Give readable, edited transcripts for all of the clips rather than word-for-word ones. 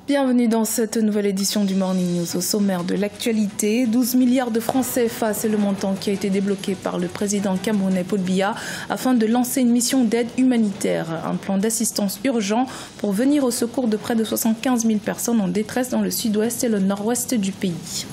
Bienvenue dans cette nouvelle édition du Morning News. Au sommaire de l'actualité, 12 milliards de francs CFA, c'est le montant qui a été débloqué par le président camerounais Paul Biya afin de lancer une mission d'aide humanitaire, un plan d'assistance urgent pour venir au secours de près de 75 000 personnes en détresse dans le sud-ouest et le nord-ouest du pays.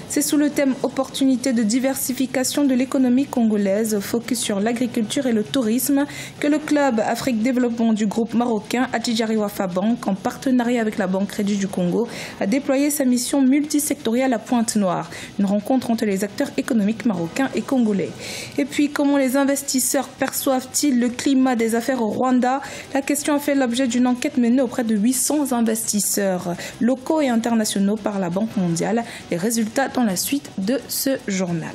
C'est sous le thème « Opportunités de diversification de l'économie congolaise », focus sur l'agriculture et le tourisme, que le club Afrique Développement du groupe marocain Attijari Wafa Bank, en partenariat avec la Banque Crédit du Congo, a déployé sa mission multisectorielle à Pointe-Noire, une rencontre entre les acteurs économiques marocains et congolais. Et puis, comment les investisseurs perçoivent-ils le climat des affaires au Rwanda? La question a fait l'objet d'une enquête menée auprès de 800 investisseurs locaux et internationaux par la Banque mondiale. Les résultats dans la suite de ce journal.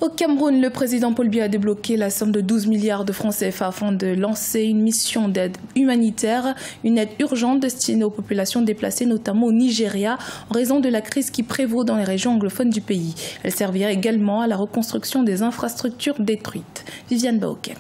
Au Cameroun, le président Paul Biya a débloqué la somme de 12 milliards de francs CFA afin de lancer une mission d'aide humanitaire, une aide urgente destinée aux populations déplacées, notamment au Nigeria, en raison de la crise qui prévaut dans les régions anglophones du pays. Elle servira également à la reconstruction des infrastructures détruites. Viviane Baoken.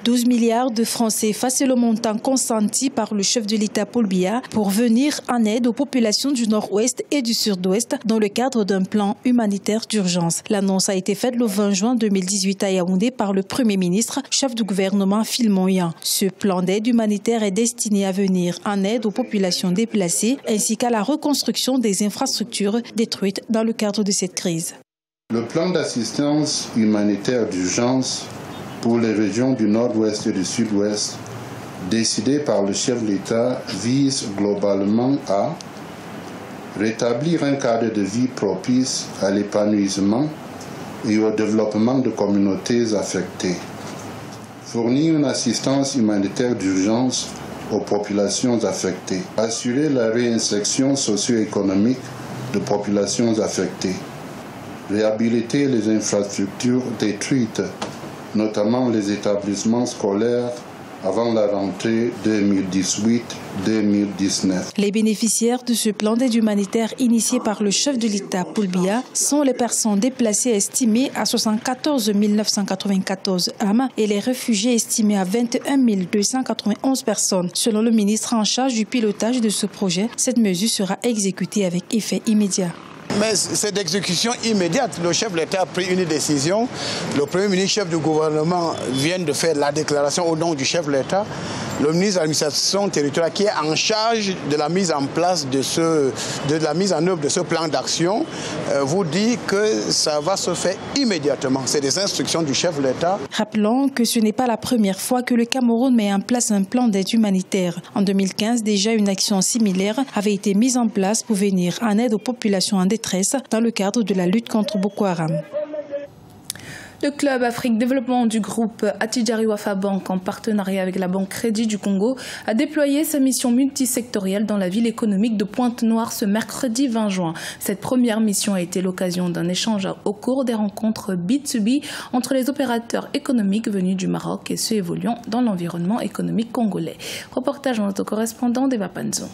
12 milliards de francs CFA, c'est le montant consenti par le chef de l'État Paul Biya pour venir en aide aux populations du nord-ouest et du sud-ouest dans le cadre d'un plan humanitaire d'urgence. L'annonce a été faite le 20 juin 2018 à Yaoundé par le Premier ministre, chef du gouvernement Phil Moyan. Ce plan d'aide humanitaire est destiné à venir en aide aux populations déplacées ainsi qu'à la reconstruction des infrastructures détruites dans le cadre de cette crise. Le plan d'assistance humanitaire d'urgence pour les régions du nord-ouest et du sud-ouest, décidé par le chef de l'État, vise globalement à rétablir un cadre de vie propice à l'épanouissement et au développement de communautés affectées, fournir une assistance humanitaire d'urgence aux populations affectées, assurer la réinsertion socio-économique de populations affectées, réhabiliter les infrastructures détruites, notamment les établissements scolaires avant la rentrée 2018-2019. Les bénéficiaires de ce plan d'aide humanitaire initié par le chef de l'État, Paul Biya, sont les personnes déplacées estimées à 74 994 âmes et les réfugiés estimés à 21 291 personnes. Selon le ministre en charge du pilotage de ce projet, cette mesure sera exécutée avec effet immédiat. Mais c'est d'exécution immédiate. Le chef de l'État a pris une décision. Le Premier ministre, chef du gouvernement, vient de faire la déclaration au nom du chef de l'État. Le ministre de l'administration territoriale qui est en charge de la mise en place de la mise en œuvre de ce plan d'action vous dit que ça va se faire immédiatement. C'est des instructions du chef de l'État. Rappelons que ce n'est pas la première fois que le Cameroun met en place un plan d'aide humanitaire. En 2015, déjà une action similaire avait été mise en place pour venir en aide aux populations en détresse dans le cadre de la lutte contre Boko Haram. Le club Afrique Développement du groupe Attijari Wafa Bank, en partenariat avec la Banque Crédit du Congo, a déployé sa mission multisectorielle dans la ville économique de Pointe-Noire ce mercredi 20 juin. Cette première mission a été l'occasion d'un échange au cours des rencontres B2B entre les opérateurs économiques venus du Maroc et ceux évoluant dans l'environnement économique congolais. Reportage de notre correspondant Deva Panzo.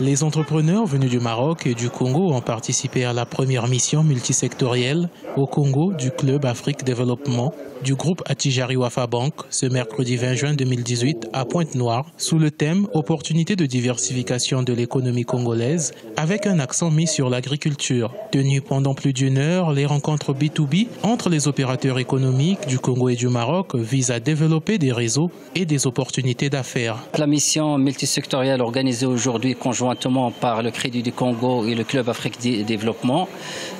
Les entrepreneurs venus du Maroc et du Congo ont participé à la première mission multisectorielle au Congo du Club Afrique Développement du groupe Attijari Wafa Bank ce mercredi 20 juin 2018 à Pointe-Noire sous le thème « Opportunités de diversification de l'économie congolaise » avec un accent mis sur l'agriculture. Tenues pendant plus d'une heure, les rencontres B2B entre les opérateurs économiques du Congo et du Maroc visent à développer des réseaux et des opportunités d'affaires. La mission multisectorielle organisée aujourd'hui conjointement par le Crédit du Congo et le Club Afrique Développement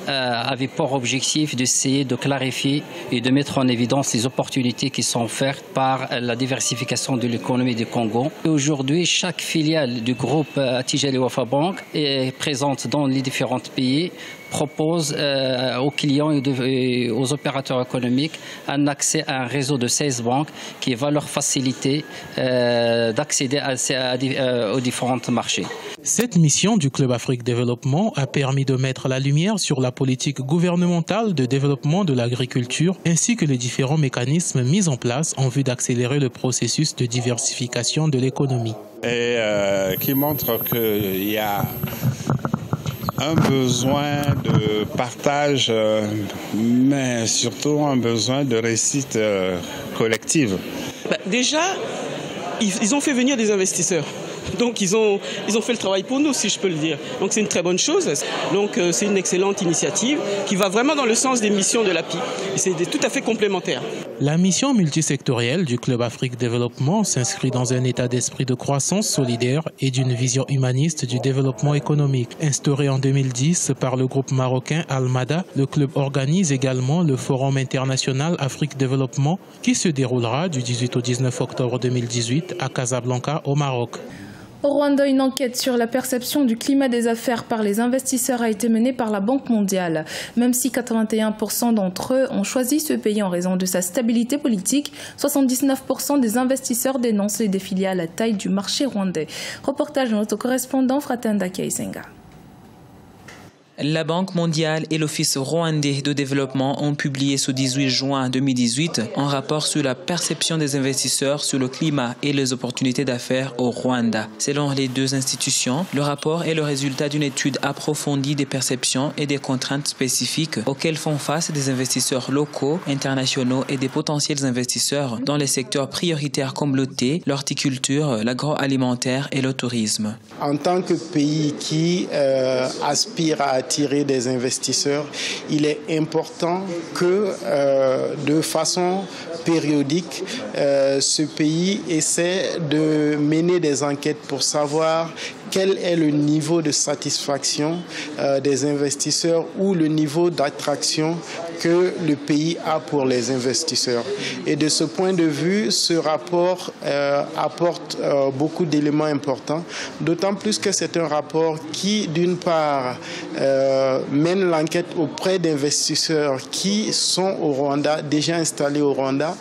avait pour objectif d'essayer de clarifier et de mettre en évidence les opportunités qui sont offertes par la diversification de l'économie du Congo. Aujourd'hui, chaque filiale du groupe Attijari Wafa Bank est présente dans les différents pays, propose aux clients et aux opérateurs économiques un accès à un réseau de 16 banques qui va leur faciliter d'accéder aux différents marchés. Cette mission du Club Afrique Développement a permis de mettre la lumière sur la politique gouvernementale de développement de l'agriculture ainsi que les différents mécanismes mis en place en vue d'accélérer le processus de diversification de l'économie. Et qui montre qu'il y a un besoin de partage, mais surtout un besoin de réussite collective. Déjà, ils ont fait venir des investisseurs. Donc ils ont fait le travail pour nous, si je peux le dire. Donc c'est une très bonne chose. Donc c'est une excellente initiative qui va vraiment dans le sens des missions de l'API. Et c'est tout à fait complémentaire. La mission multisectorielle du Club Afrique Développement s'inscrit dans un état d'esprit de croissance solidaire et d'une vision humaniste du développement économique. Instauré en 2010 par le groupe marocain Almada, le club organise également le Forum international Afrique Développement qui se déroulera du 18 au 19 octobre 2018 à Casablanca au Maroc. Au Rwanda, une enquête sur la perception du climat des affaires par les investisseurs a été menée par la Banque mondiale. Même si 81% d'entre eux ont choisi ce pays en raison de sa stabilité politique, 79% des investisseurs dénoncent les défilés à la taille du marché rwandais. Reportage de notre correspondant Fratenda Kaisenga. La Banque mondiale et l'Office rwandais de développement ont publié ce 18 juin 2018 un rapport sur la perception des investisseurs sur le climat et les opportunités d'affaires au Rwanda. Selon les deux institutions, le rapport est le résultat d'une étude approfondie des perceptions et des contraintes spécifiques auxquelles font face des investisseurs locaux, internationaux et des potentiels investisseurs dans les secteurs prioritaires comme le thé, l'horticulture, l'agroalimentaire et le tourisme. En tant que pays qui aspire à attirer des investisseurs, il est important que de façon périodique, ce pays essaie de mener des enquêtes pour savoir quel est le niveau de satisfaction des investisseurs ou le niveau d'attraction que le pays a pour les investisseurs. Et de ce point de vue, ce rapport apporte beaucoup d'éléments importants, d'autant plus que c'est un rapport qui, d'une part, mène l'enquête auprès d'investisseurs qui sont au Rwanda, déjà installés au Rwanda,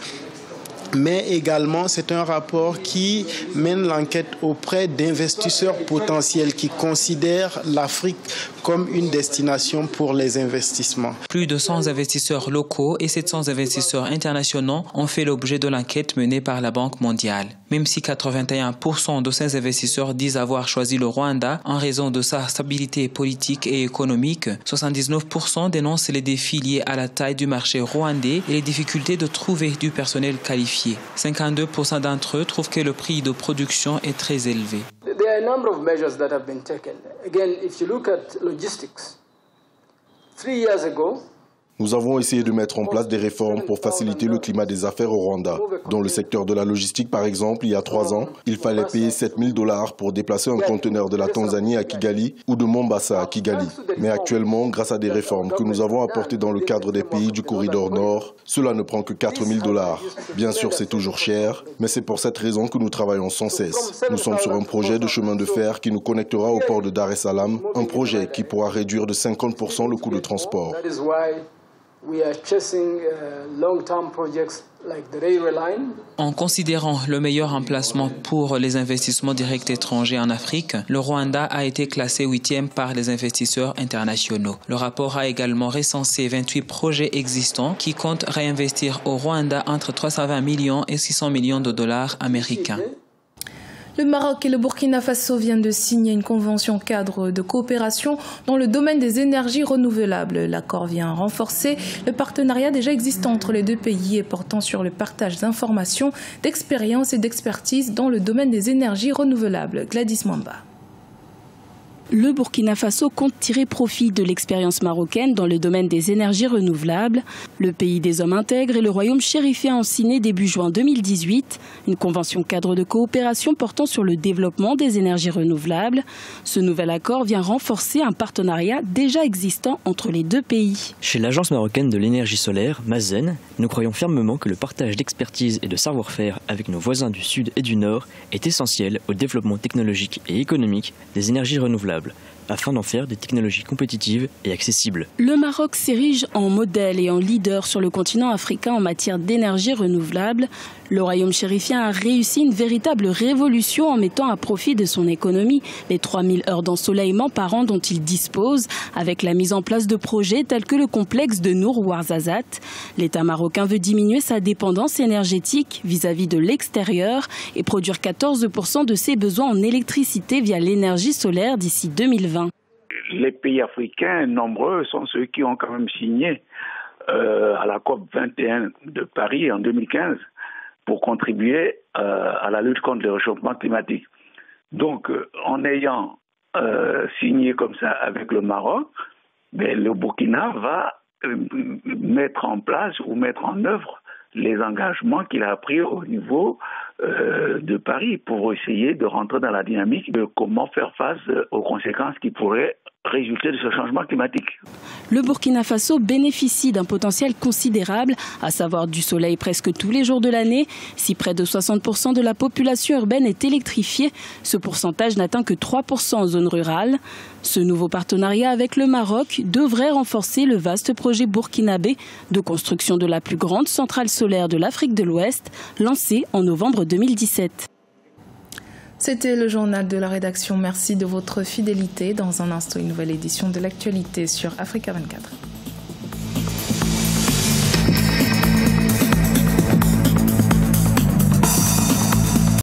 mais également c'est un rapport qui mène l'enquête auprès d'investisseurs potentiels qui considèrent l'Afrique comme une destination pour les investissements. Plus de 100 investisseurs locaux et 700 investisseurs internationaux ont fait l'objet de l'enquête menée par la Banque mondiale. Même si 81% de ces investisseurs disent avoir choisi le Rwanda en raison de sa stabilité politique et économique, 79% dénoncent les défis liés à la taille du marché rwandais et les difficultés de trouver du personnel qualifié. 52% d'entre eux trouvent que le prix de production est très élevé. There are a number of measures that have been taken. Again, if you look at logistics, 3 years ago, nous avons essayé de mettre en place des réformes pour faciliter le climat des affaires au Rwanda. Dans le secteur de la logistique, par exemple, il y a 3 ans, il fallait payer $7,000 pour déplacer un conteneur de la Tanzanie à Kigali ou de Mombasa à Kigali. Mais actuellement, grâce à des réformes que nous avons apportées dans le cadre des pays du corridor nord, cela ne prend que $4,000. Bien sûr, c'est toujours cher, mais c'est pour cette raison que nous travaillons sans cesse. Nous sommes sur un projet de chemin de fer qui nous connectera au port de Dar es Salaam, un projet qui pourra réduire de 50% le coût de transport. En considérant le meilleur emplacement pour les investissements directs étrangers en Afrique, le Rwanda a été classé 8e par les investisseurs internationaux. Le rapport a également recensé 28 projets existants qui comptent réinvestir au Rwanda entre 320 millions et 600 millions de dollars américains. Le Maroc et le Burkina Faso viennent de signer une convention cadre de coopération dans le domaine des énergies renouvelables. L'accord vient renforcer le partenariat déjà existant entre les deux pays et portant sur le partage d'informations, d'expériences et d'expertise dans le domaine des énergies renouvelables. Gladys Mwamba. Le Burkina Faso compte tirer profit de l'expérience marocaine dans le domaine des énergies renouvelables. Le pays des hommes intègres et le royaume chérifien ont signé début juin 2018 une convention cadre de coopération portant sur le développement des énergies renouvelables. Ce nouvel accord vient renforcer un partenariat déjà existant entre les deux pays. Chez l'Agence marocaine de l'énergie solaire, Mazen, nous croyons fermement que le partage d'expertise et de savoir-faire avec nos voisins du Sud et du Nord est essentiel au développement technologique et économique des énergies renouvelables, afin d'en faire des technologies compétitives et accessibles. Le Maroc s'érige en modèle et en leader sur le continent africain en matière d'énergie renouvelable. Le royaume chérifien a réussi une véritable révolution en mettant à profit de son économie les 3000 heures d'ensoleillement par an dont il dispose, avec la mise en place de projets tels que le complexe de Nour Ouarzazate. L'État marocain veut diminuer sa dépendance énergétique vis-à-vis de l'extérieur et produire 14% de ses besoins en électricité via l'énergie solaire d'ici 2020. Les pays africains nombreux sont ceux qui ont quand même signé à la COP 21 de Paris en 2015 pour contribuer à la lutte contre le réchauffement climatique. Donc, en ayant signé comme ça avec le Maroc, le Burkina va mettre en place ou mettre en œuvre les engagements qu'il a pris au niveau de Paris pour essayer de rentrer dans la dynamique de comment faire face aux conséquences qui pourraient résulter de ce changement climatique. Le Burkina Faso bénéficie d'un potentiel considérable, à savoir du soleil presque tous les jours de l'année. Si près de 60% de la population urbaine est électrifiée, ce pourcentage n'atteint que 3% en zone rurale. Ce nouveau partenariat avec le Maroc devrait renforcer le vaste projet burkinabé de construction de la plus grande centrale solaire de l'Afrique de l'Ouest, lancée en novembre 2017. C'était le journal de la rédaction. Merci de votre fidélité. Dans un instant, une nouvelle édition de l'actualité sur Africa 24.